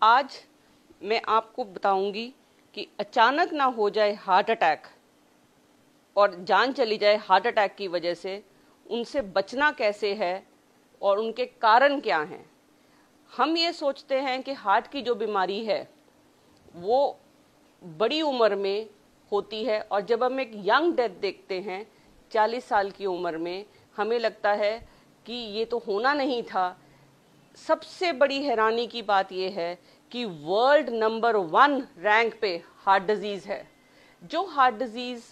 आज मैं आपको बताऊंगी कि अचानक ना हो जाए हार्ट अटैक और जान चली जाए हार्ट अटैक की वजह से, उनसे बचना कैसे है और उनके कारण क्या हैं। हम ये सोचते हैं कि हार्ट की जो बीमारी है वो बड़ी उम्र में होती है, और जब हम एक यंग डेथ देखते हैं 40 साल की उम्र में, हमें लगता है कि ये तो होना नहीं था। सबसे बड़ी हैरानी की बात यह है कि वर्ल्ड नंबर 1 रैंक पे हार्ट डिजीज है। जो हार्ट डिजीज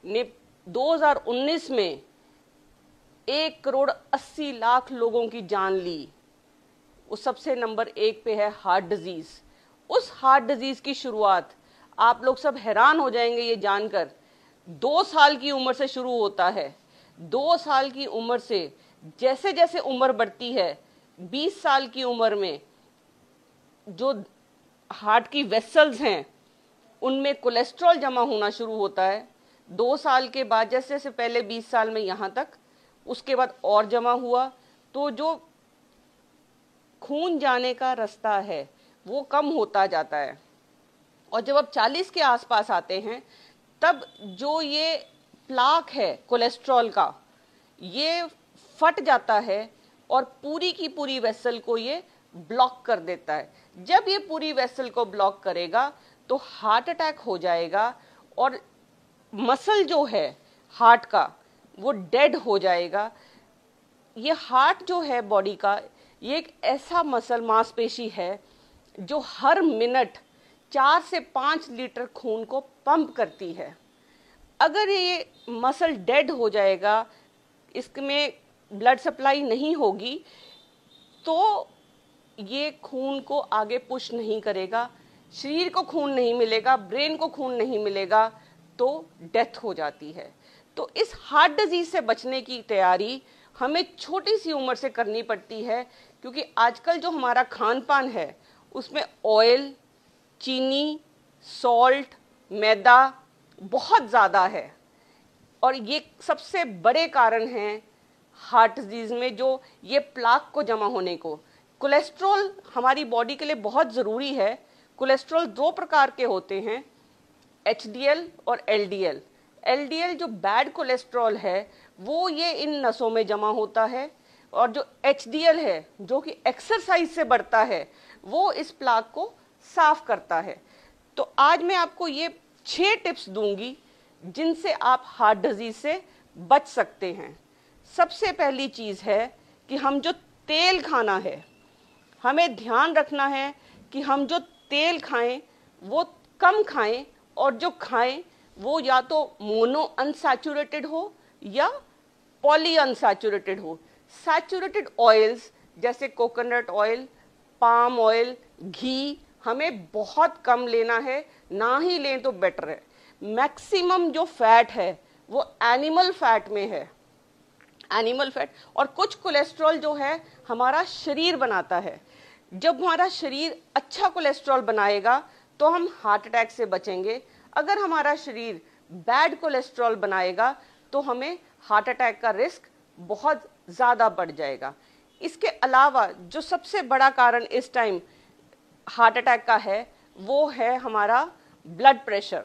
ने 2019 में 1,80,00,000 लोगों की जान ली, वो सबसे नंबर 1 पे है हार्ट डिजीज। उस हार्ट डिजीज की शुरुआत, आप लोग सब हैरान हो जाएंगे ये जानकर, 2 साल की उम्र से शुरू होता है। 2 साल की उम्र से जैसे जैसे उम्र बढ़ती है, 20 साल की उम्र में जो हार्ट की वेसल्स हैं उनमें कोलेस्ट्रॉल जमा होना शुरू होता है। 2 साल के बाद जैसे जैसे पहले 20 साल में यहाँ तक, उसके बाद और जमा हुआ, तो जो खून जाने का रास्ता है वो कम होता जाता है। और जब आप 40 के आसपास आते हैं, तब जो ये प्लाक है कोलेस्ट्रॉल का, ये फट जाता है और पूरी की पूरी वेसल को ये ब्लॉक कर देता है। जब ये पूरी वेसल को ब्लॉक करेगा तो हार्ट अटैक हो जाएगा, और मसल जो है हार्ट का वो डेड हो जाएगा। ये हार्ट जो है बॉडी का, ये एक ऐसा मसल मांसपेशी है जो हर मिनट 4 से 5 लीटर खून को पंप करती है। अगर ये मसल डेड हो जाएगा, इसमें ब्लड सप्लाई नहीं होगी, तो ये खून को आगे पुश नहीं करेगा, शरीर को खून नहीं मिलेगा, ब्रेन को खून नहीं मिलेगा, तो डेथ हो जाती है। तो इस हार्ट डिजीज से बचने की तैयारी हमें छोटी सी उम्र से करनी पड़ती है, क्योंकि आजकल जो हमारा खान पान है उसमें ऑयल, चीनी, सॉल्ट, मैदा बहुत ज़्यादा है, और ये सबसे बड़े कारण हैं हार्ट डिजीज में, जो ये प्लाक को जमा होने को। कोलेस्ट्रॉल हमारी बॉडी के लिए बहुत ज़रूरी है। कोलेस्ट्रॉल 2 प्रकार के होते हैं, एचडीएल और एलडीएल। एलडीएल जो बैड कोलेस्ट्रॉल है वो ये इन नसों में जमा होता है, और जो एचडीएल है जो कि एक्सरसाइज से बढ़ता है, वो इस प्लाक को साफ करता है। तो आज मैं आपको ये 6 टिप्स दूंगी जिनसे आप हार्ट डिजीज से बच सकते हैं। सबसे पहली चीज़ है कि हम जो तेल खाना है, हमें ध्यान रखना है कि हम जो तेल खाएं वो कम खाएं, और जो खाएं वो या तो मोनो अनसैचुरेटेड हो या पॉली अनसैचुरेटेड हो। सैचुरेटेड ऑयल्स जैसे कोकोनट ऑयल, पाम ऑयल, घी हमें बहुत कम लेना है, ना ही लें तो बेटर है। मैक्सिमम जो फैट है वो एनिमल फैट में है, एनिमल फैट। और कुछ कोलेस्ट्रॉल जो है हमारा शरीर बनाता है। जब हमारा शरीर अच्छा कोलेस्ट्रॉल बनाएगा तो हम हार्ट अटैक से बचेंगे। अगर हमारा शरीर बैड कोलेस्ट्रॉल बनाएगा तो हमें हार्ट अटैक का रिस्क बहुत ज़्यादा बढ़ जाएगा। इसके अलावा जो सबसे बड़ा कारण इस टाइम हार्ट अटैक का है वो है हमारा ब्लड प्रेशर।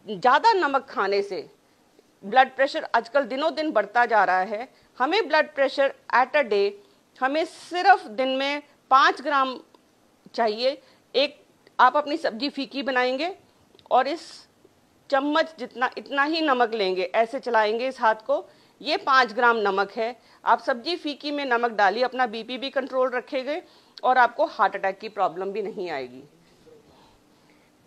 ज़्यादा नमक खाने से ब्लड प्रेशर आजकल दिनों दिन बढ़ता जा रहा है। हमें blood pressure at a day, हमें सिर्फ दिन में 5 ग्राम चाहिए। एक आप अपनी सब्जी फीकी बनाएंगे और इस चम्मच जितना इतना ही नमक लेंगे, ऐसे चलाएंगे इस हाथ को, ये 5 ग्राम नमक है। आप सब्जी फीकी में नमक डालिए, अपना बीपी भी कंट्रोल रखेंगे और आपको हार्ट अटैक की प्रॉब्लम भी नहीं आएगी।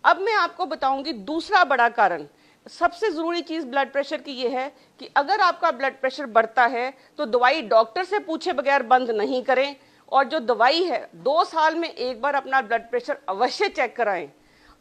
अब मैं आपको बताऊंगी दूसरा बड़ा कारण। सबसे ज़रूरी चीज़ ब्लड प्रेशर की ये है कि अगर आपका ब्लड प्रेशर बढ़ता है तो दवाई डॉक्टर से पूछे बगैर बंद नहीं करें, और जो दवाई है 2 साल में एक बार अपना ब्लड प्रेशर अवश्य चेक कराएं।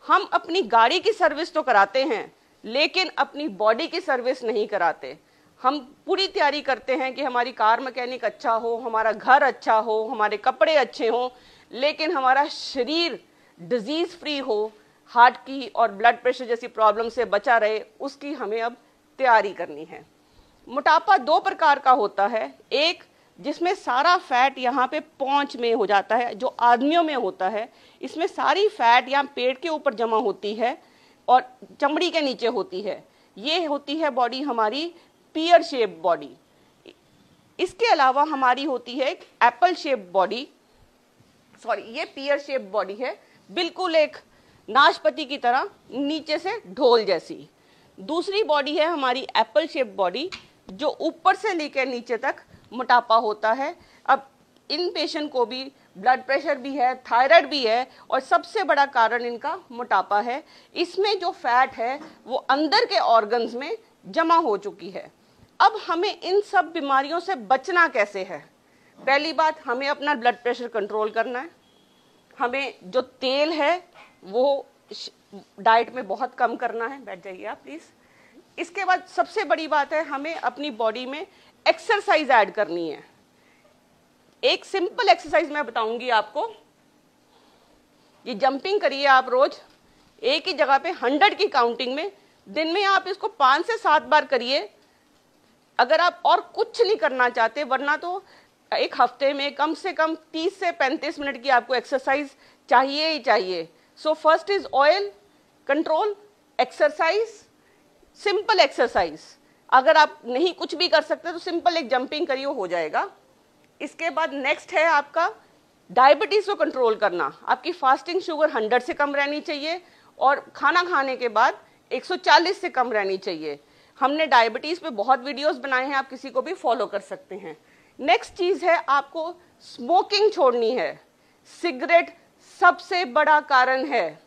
हम अपनी गाड़ी की सर्विस तो कराते हैं, लेकिन अपनी बॉडी की सर्विस नहीं कराते। हम पूरी तैयारी करते हैं कि हमारी कार मैकेनिक अच्छा हो, हमारा घर अच्छा हो, हमारे कपड़े अच्छे हों, लेकिन हमारा शरीर डिजीज़ फ्री हो, हार्ट की और ब्लड प्रेशर जैसी प्रॉब्लम से बचा रहे, उसकी हमें अब तैयारी करनी है। मोटापा 2 प्रकार का होता है, एक जिसमें सारा फैट यहाँ पे पौंच में हो जाता है, जो आदमियों में होता है। इसमें सारी फैट यहाँ पेट के ऊपर जमा होती है और चमड़ी के नीचे होती है। ये होती है बॉडी हमारी पियर शेप बॉडी। इसके अलावा हमारी होती है एक एप्पल शेप बॉडी, सॉरी ये पियर शेप बॉडी है, बिल्कुल एक नाशपाती की तरह नीचे से ढोल जैसी। दूसरी बॉडी है हमारी एप्पल शेप बॉडी, जो ऊपर से लेकर नीचे तक मोटापा होता है। अब इन पेशेंट को भी ब्लड प्रेशर भी है, थायराइड भी है, और सबसे बड़ा कारण इनका मोटापा है। इसमें जो फैट है वो अंदर के ऑर्गन्स में जमा हो चुकी है। अब हमें इन सब बीमारियों से बचना कैसे है? पहली बात, हमें अपना ब्लड प्रेशर कंट्रोल करना है। हमें जो तेल है वो डाइट में बहुत कम करना है। बैठ जाइए आप प्लीज। इसके बाद सबसे बड़ी बात है, हमें अपनी बॉडी में एक्सरसाइज ऐड करनी है। एक सिंपल एक्सरसाइज मैं बताऊंगी आपको। ये जंपिंग करिए आप रोज एक ही जगह पे 100 की काउंटिंग में। दिन में आप इसको 5 से 7 बार करिए, अगर आप और कुछ नहीं करना चाहते, वरना तो एक हफ्ते में कम से कम 30 से 35 मिनट की आपको एक्सरसाइज चाहिए ही चाहिए। So first is oil control, exercise, simple exercise. अगर आप नहीं कुछ भी कर सकते तो सिंपल एक जंपिंग करिए, हो जाएगा। इसके बाद नेक्स्ट है आपका डायबिटीज को कंट्रोल करना। आपकी फास्टिंग शुगर 100 से कम रहनी चाहिए और खाना खाने के बाद 140 से कम रहनी चाहिए। हमने डायबिटीज पे बहुत वीडियोस बनाए हैं, आप किसी को भी फॉलो कर सकते हैं। नेक्स्ट चीज है आपको स्मोकिंग छोड़नी है। सिगरेट सबसे बड़ा कारण है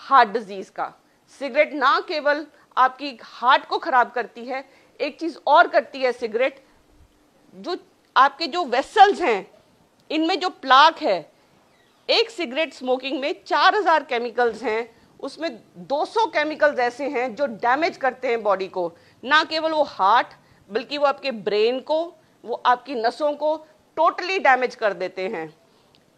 हार्ट डिजीज का। सिगरेट ना केवल आपकी हार्ट को खराब करती है, एक चीज और करती है सिगरेट, जो आपके जो वेसल्स हैं इनमें जो प्लाक है, एक सिगरेट स्मोकिंग में 4000 केमिकल्स हैं, उसमें 200 केमिकल्स ऐसे हैं जो डैमेज करते हैं बॉडी को। ना केवल वो हार्ट, बल्कि वो आपके ब्रेन को, वो आपकी नसों को टोटली डैमेज कर देते हैं।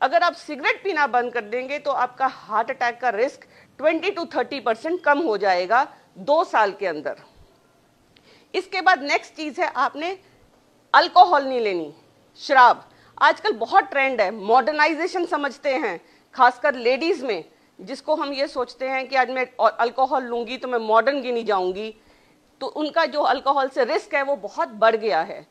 अगर आप सिगरेट पीना बंद कर देंगे तो आपका हार्ट अटैक का रिस्क 20 to 30% कम हो जाएगा 2 साल के अंदर। इसके बाद नेक्स्ट चीज है, आपने अल्कोहल नहीं लेनी, शराब। आजकल बहुत ट्रेंड है, मॉडर्नाइजेशन समझते हैं, खासकर लेडीज में, जिसको हम ये सोचते हैं कि आज मैं अल्कोहल लूंगी तो मैं मॉडर्न गिनी जाऊंगी, तो उनका जो अल्कोहल से रिस्क है वो बहुत बढ़ गया है।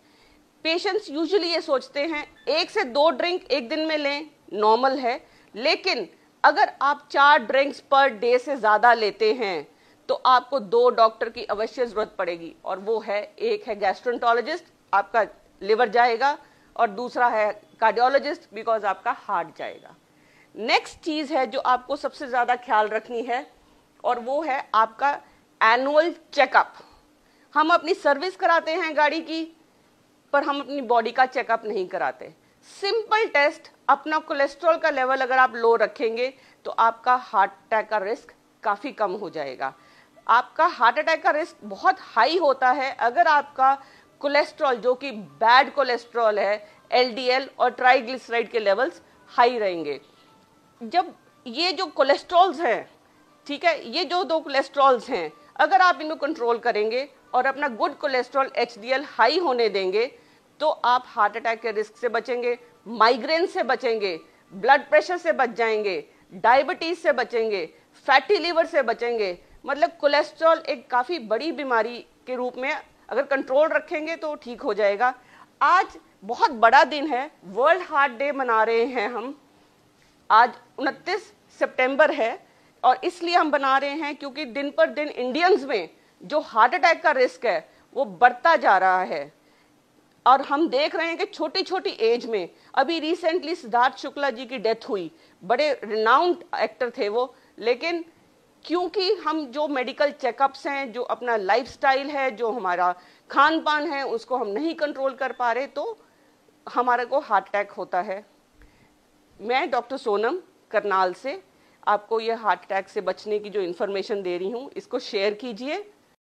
पेशेंट्स यूजुअली ये सोचते हैं 1 से 2 ड्रिंक एक दिन में लें, नॉर्मल है, लेकिन अगर आप 4 ड्रिंक्स पर डे से ज्यादा लेते हैं तो आपको 2 डॉक्टर की अवश्य जरूरत पड़ेगी, और वो है, एक है गैस्ट्रोएंटरोलॉजिस्ट, आपका लिवर जाएगा, और दूसरा है कार्डियोलॉजिस्ट, बिकॉज आपका हार्ट जाएगा। नेक्स्ट चीज है जो आपको सबसे ज्यादा ख्याल रखनी है, और वो है आपका एनुअल चेकअप। हम अपनी सर्विस कराते हैं गाड़ी की, पर हम अपनी बॉडी का चेकअप नहीं कराते। सिंपल टेस्ट, अपना कोलेस्ट्रॉल का लेवल अगर आप लो रखेंगे तो आपका हार्ट अटैक का रिस्क काफी कम हो जाएगा। आपका हार्ट अटैक का रिस्क बहुत हाई होता है अगर आपका कोलेस्ट्रॉल, जो कि बैड कोलेस्ट्रॉल है, एलडीएल और ट्राइग्लिसराइड के लेवल्स हाई रहेंगे। जब ये जो कोलेस्ट्रॉल्स हैं, ठीक है, ये जो 2 कोलेस्ट्रॉल्स हैं, अगर आप इनको कंट्रोल करेंगे और अपना गुड कोलेस्ट्रॉल एचडीएल हाई होने देंगे तो आप हार्ट अटैक के रिस्क से बचेंगे, माइग्रेन से बचेंगे, ब्लड प्रेशर से बच जाएंगे, डायबिटीज से बचेंगे, फैटी लिवर से बचेंगे। मतलब कोलेस्ट्रॉल एक काफी बड़ी बीमारी के रूप में अगर कंट्रोल रखेंगे तो ठीक हो जाएगा। आज बहुत बड़ा दिन है, वर्ल्ड हार्ट डे मना रहे हैं हम। आज 29 सितंबर है, और इसलिए हम बना रहे हैं क्योंकि दिन पर दिन इंडियंस में जो हार्ट अटैक का रिस्क है वो बढ़ता जा रहा है। और हम देख रहे हैं कि छोटी छोटी एज में, अभी रिसेंटली सिद्धार्थ शुक्ला जी की डेथ हुई, बड़े रिनाउंड एक्टर थे वो, लेकिन क्योंकि हम जो मेडिकल चेकअप्स हैं, जो अपना लाइफस्टाइल है, जो हमारा खान पान है, उसको हम नहीं कंट्रोल कर पा रहे, तो हमारे को हार्ट अटैक होता है। मैं डॉक्टर सोनम करनाल से आपको यह हार्ट अटैक से बचने की जो इन्फॉर्मेशन दे रही हूँ, इसको शेयर कीजिए।